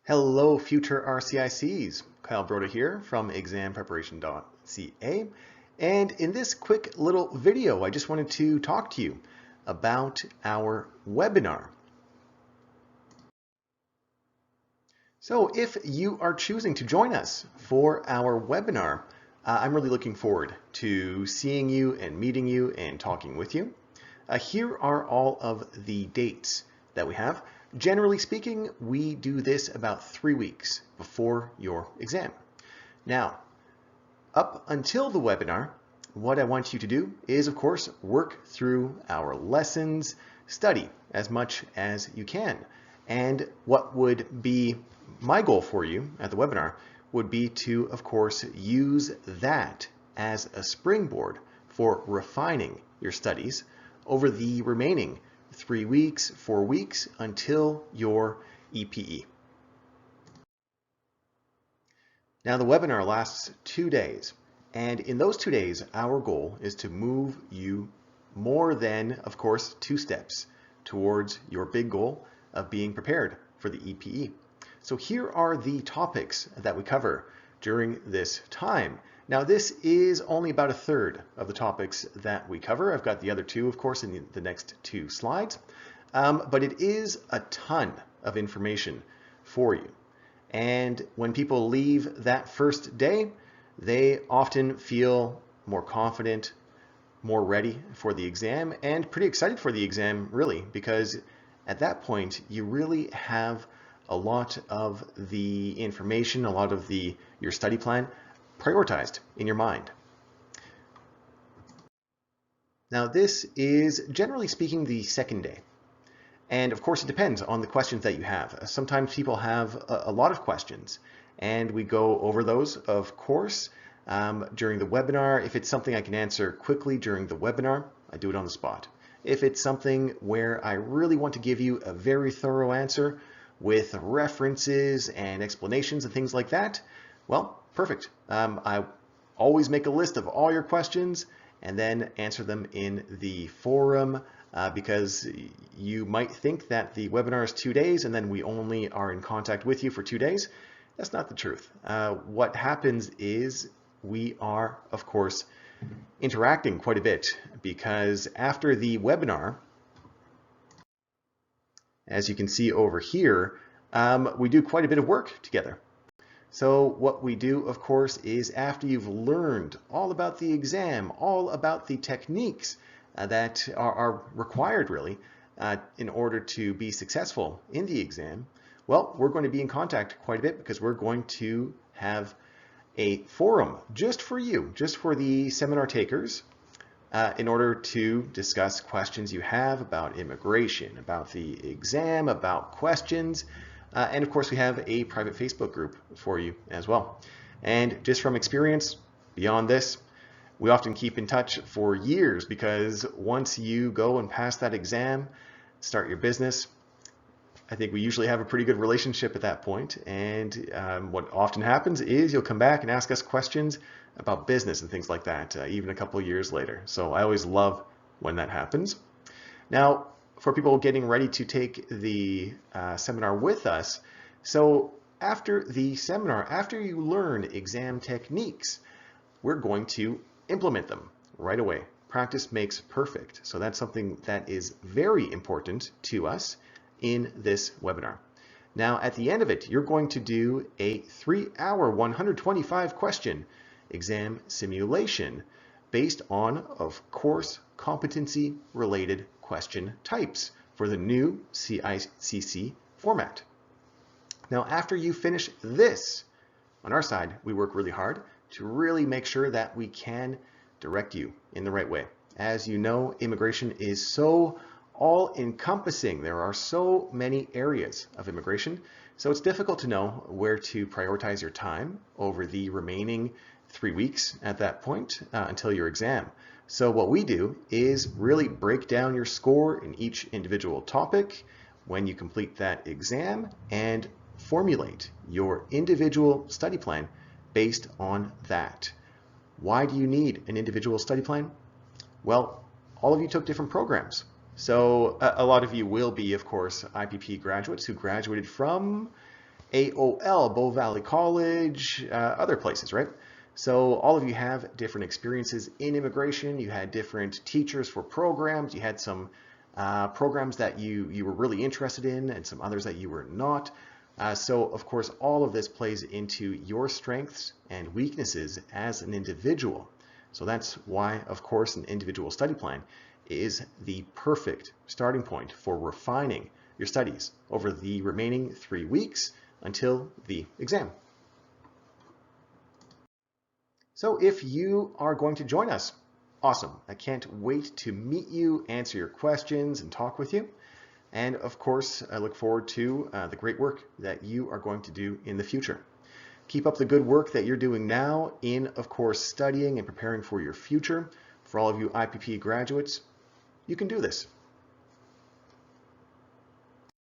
Hello, future RCICs. Kyle Broda here from exampreparation.ca. And in this quick little video, I just wanted to talk to you about our webinar. So if you are choosing to join us for our webinar, I'm really looking forward to seeing you and meeting you and talking with you. Here are all of the dates that we have. Generally speaking, we do this about 3 weeks before your exam. Now, up until the webinar, what I want you to do is, of course, work through our lessons, study as much as you can. And what would be my goal for you at the webinar would be to, of course, use that as a springboard for refining your studies over the remaining 3 weeks, 4 weeks until your EPE. Now the webinar lasts 2 days, and in those 2 days our goal is to move you more than, of course, 2 steps towards your big goal of being prepared for the EPE. So here are the topics that we cover during this time. Now this is only about a third of the topics that we cover. I've got the other 2, of course, in the next 2 slides, but it is a ton of information for you. And when people leave that first day, they often feel more confident, more ready for the exam, and pretty excited for the exam, really, because at that point you really have a lot of the information, a lot of your study plan prioritized in your mind. Now this is, generally speaking, the second day. And of course it depends on the questions that you have. Sometimes people have a lot of questions, and we go over those, of course, during the webinar. If it's something I can answer quickly during the webinar, I do it on the spot. If it's something where I really want to give you a very thorough answer with references and explanations and things like that, well, perfect. I always make a list of all your questions and then answer them in the forum, because you might think that the webinar is 2 days and then we only are in contact with you for 2 days. That's not the truth. What happens is we are, of course, interacting quite a bit, because after the webinar, as you can see over here, we do quite a bit of work together. So what we do, of course, is after you've learned all about the exam, all about the techniques that are required, really, in order to be successful in the exam, well, we're going to be in contact quite a bit, because we're going to have a forum just for you, just for the seminar takers, in order to discuss questions you have about immigration, about the exam, about questions. And of course, we have a private Facebook group for you as well. And just from experience, beyond this, we often keep in touch for years, because once you go and pass that exam, start your business, I think we usually have a pretty good relationship at that point. And what often happens is you'll come back and ask us questions about business and things like that, even a couple of years later. So I always love when that happens. Now, for people getting ready to take the seminar with us, so after the seminar, after you learn exam techniques, we're going to implement them right away. Practice makes perfect. So that's something that is very important to us in this webinar. Now, at the end of it, you're going to do a 3-hour, 125 question exam simulation based on, of course, competency related question types for the new CICC format. Now, after you finish this, on our side, we work really hard to really make sure that we can direct you in the right way. As you know, immigration is so all-encompassing. There are so many areas of immigration, so it's difficult to know where to prioritize your time over the remaining 3 weeks at that point until your exam. So what we do is really break down your score in each individual topic when you complete that exam, and formulate your individual study plan based on that. Why do you need an individual study plan? Well, all of you took different programs. So a lot of you will be, of course, IPP graduates who graduated from AOL, Bow Valley College, other places, right? So all of you have different experiences in immigration. You had different teachers for programs. You had some programs that you were really interested in and some others that you were not. So of course, all of this plays into your strengths and weaknesses as an individual. So that's why, of course, an individual study plan is the perfect starting point for refining your studies over the remaining 3 weeks until the exam. So if you are going to join us, awesome. I can't wait to meet you, answer your questions, and talk with you. And of course, I look forward to the great work that you are going to do in the future. Keep up the good work that you're doing now in, of course, studying and preparing for your future. For all of you IPP graduates, you can do this.